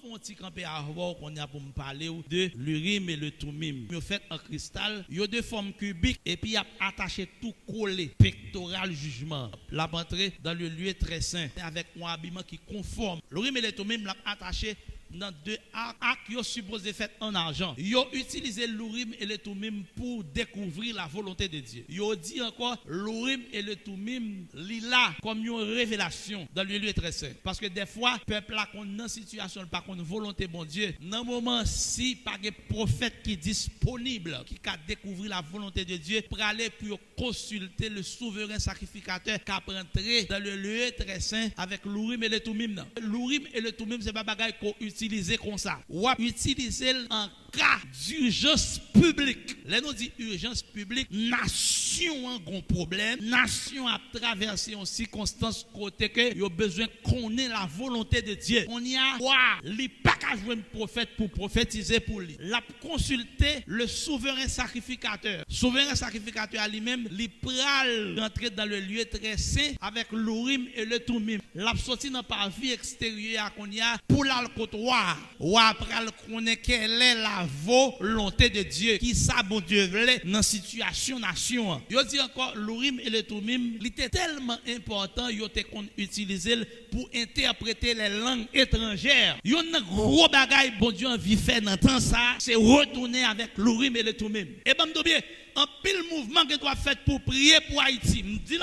font un petit campé à voir qu'on a pour me parler de l'urim et le Thummim. Ils fait en cristal, il y a deux formes cubiques et puis il a attaché tout collé, pectoral jugement. La entrée dans le lieu très saint avec un habillement qui conforme. L'urim et le Thummim l'a attaché dans deux actes qui sont supposés faire en argent. Ils ont utilisé l'urim et le Thummim pour découvrir la volonté de Dieu. Ils ont dit encore l'urim et le Thummim là comme une révélation dans le lieu très saint. Parce que des fois, le peuple là qu'on dans situation pas qu'on volonté bon Dieu. Dans le moment si pas de prophète qui est disponible qui a découvrir la volonté de Dieu pour aller pour consulter le souverain sacrificateur qui a entré dans le lieu très saint avec l'urim et le Thummim. L'urim et le Thummim c'est pas bagaille qu'on utiliser comme ça. Ou utiliser en cas d'urgence publique. Là nous dit urgence publique, nation a un gros problème, nation a traversé une circonstance côté que il a besoin qu'on ait la volonté de Dieu. On y a li pas qu'à jouer un prophète pour prophétiser pour lui. L'a consulter le souverain sacrificateur. Souverain sacrificateur à lui-même, li pral rentrer dans le lieu très saint avec l'urim et le Thummim. L'a sorti dans par vie extérieure qu'on y a pour la côtoir. Ou après connaît quelle est la volonté de Dieu qui ça bon Dieu voulait dans situation nation. Yo dit encore l'urim et le Thummim, il était tellement important yo te qu'on utiliser pour interpréter les langues étrangères. Yo un gros bagaille bon Dieu envie faire dans temps ça, c'est retourner avec l'urim et le Thummim. Et ben bien un pile mouvement que doit faire pour prier pour Haïti. Me dit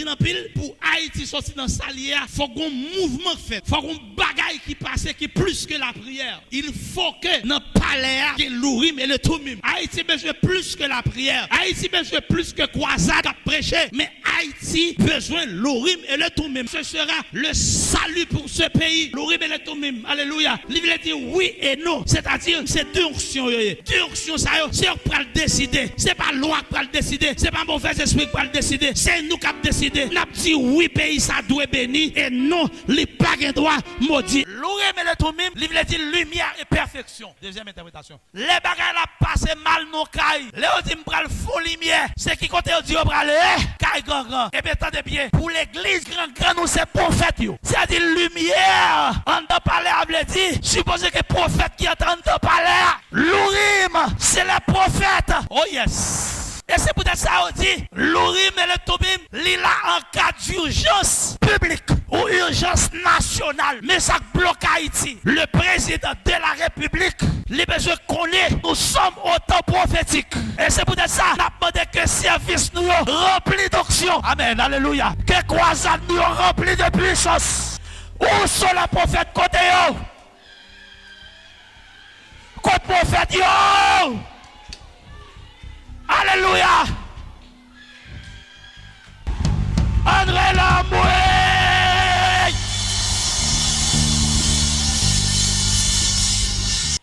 en pile pour Haïti sortir dans salière, faut qu'on mouvement fait, faut qu'on bagaille qui passe qui plus que la prière. Il faut que dans palais que l'urim et le Thummim. Haïti besoin plus que la prière. Haïti besoin plus que croisade à prêcher, mais Haïti besoin l'urim et le Thummim. Ce sera le salut pour ce pays. L'urim et le Thummim. Alléluia. Il veut dire oui et non, c'est-à-dire c'est deux options. Deux options ça c'est pour le décider. C'est pas loi qui va le décider, c'est pas mauvais esprit qui va le décider, c'est nous qui avons décidé. Nous avons dit oui, pays ça doit bénir et non, les pas de droit maudit. L'urim et le Thummim, il veut dire lumière et perfection. Deuxième interprétation. Les bagages la passé mal nos cailles. Les autres dit m'pral faux lumière. C'est qui côté dit on pral caille grand. Et bien attendez bien, pour l'église grand nous c'est prophète yo. C'est-à-dire lumière. On doit parler à veut dire supposé que prophète qui entend parler. L'urim, c'est le prophète. Oh yes. Et c'est peut-être ça on dit, l'urim et le Thummim, il a en cas d'urgence publique ou urgence nationale. Mais ça bloque Haïti. Le président de la République, les besoins qu'on est, nous sommes autant prophétiques. Et c'est peut-être ça, n'a demandé que service nous rempli d'onction. Amen, alléluia. Que croisade nous rempli de puissance. Où sont les prophètes côté yo? Côté prophète yo? Alléluia. André Lamoué.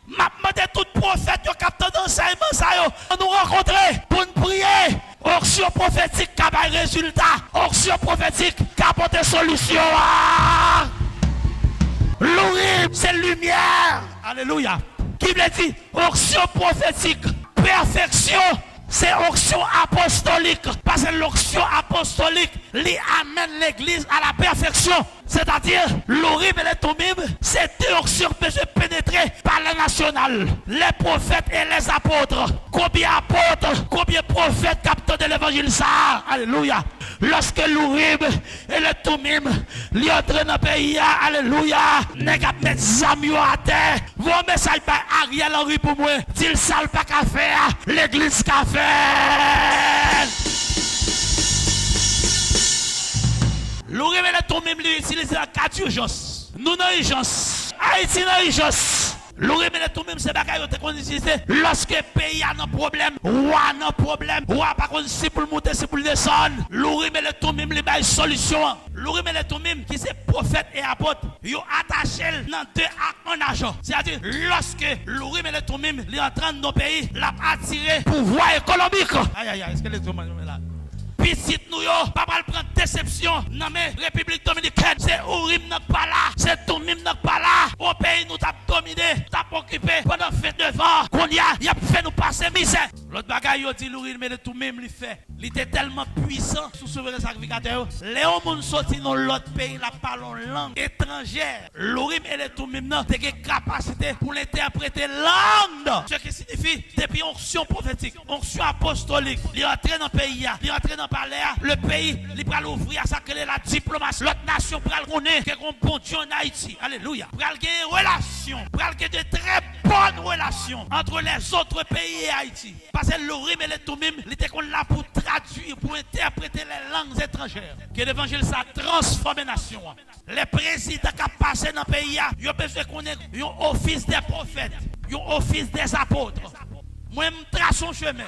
M'a demandé tout prophète qui a d'enseignement ça yo. Nous rencontrer pour nous prier. Onction prophétique qui a des résultats. Onction prophétique qui a apporté solution. L'urim, c'est lumière. Alléluia. Qui veut dire onction prophétique, perfection. C'est l'onction apostolique. Parce que l'onction apostolique lui amène l'église à la perfection. C'est-à-dire, l'urim et le Thummim, c'est deux onctions que je pénétrer par les nationales. Les prophètes et les apôtres. Combien apôtres, combien prophètes captent de l'évangile ça? Alléluia. Lorsque l'urim et le Thummim lui entrent dans le pays, alléluia, n'est qu'à mettre Zamio à terre. Vos messages par Ariel Henry pour moi. Dit le sale pas qu'à faire, l'église qu'à faire. L'urim et le Thummim lui utilisent en cas d'urgence. Nous dans l'urgence. Haïti dans l'urgence. L'urim et le Thummim c'est bagaille qu'on utilise lorsque le pays a un problème, ou a un problème, ou a pas contre si pour monter, si pour descendre. L'urim et le Thummim lui bail solution. L'urim et le Thummim qui c'est prophète et apôtre, yo attaché dans deux actes en argent. C'est-à-dire lorsque l'urim et le Thummim li entrant dans nos pays, l'a attiré pouvoir économique. Aïe, est-ce que les hommes là? Pisit nous yo, pas mal prendre déception. Non mais République Dominicaine, c'est Urim n'a pas là, c'est Thummim n'a pas là. Au pays nous t'a dominé, t'a occupé pendant 29 ans. Qu'on y a fait nous passer misère. L'autre bagaille, il dit l'ourim et le tout même, il fait. Il était tellement puissant sous souverain sacrificateur. Léon moun sorti dans l'autre pays, la parle en langue étrangère. L'ourim et le tout même, non, t'es capacité pour l'interpréter langue. Ce qui signifie, depuis onction prophétique, onction apostolique, il est entré dans le pays, il est entré dans le palais, le pays, il va l'ouvrir à sa clé la diplomatie. L'autre nation va le connaître, qu'il y a un bon Dieu en Haïti. Alléluia. Il va gagner une relation, il va gagner de très bonnes relations entre les autres pays et Haïti. Parce que l'ourim et le tout même, il était là pour traduire, pour interpréter les langues étrangères. Que l'évangile, ça transforme les nations. Les présidents qui passent dans le pays, ils ont besoin qu'on ait un office des prophètes, un office des apôtres. Moi, je trace un chemin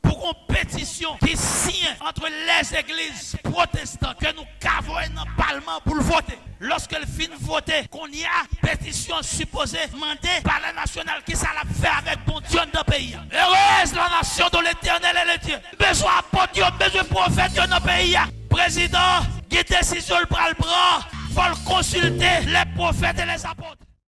pour une pétition qui signe entre les églises protestantes que nous cavons dans le Parlement pour le voter. Lorsque le fin voter, qu'on y a pétition supposée mandée par la nationale qui ça l'a fait avec bon Dieu dans le pays. Heureuse la nation dont l'Éternel est le Dieu. Besoin d'apôtres, besoin de prophètes dans le pays. Président, qui décision le bras, il faut consulter les prophètes et les apôtres.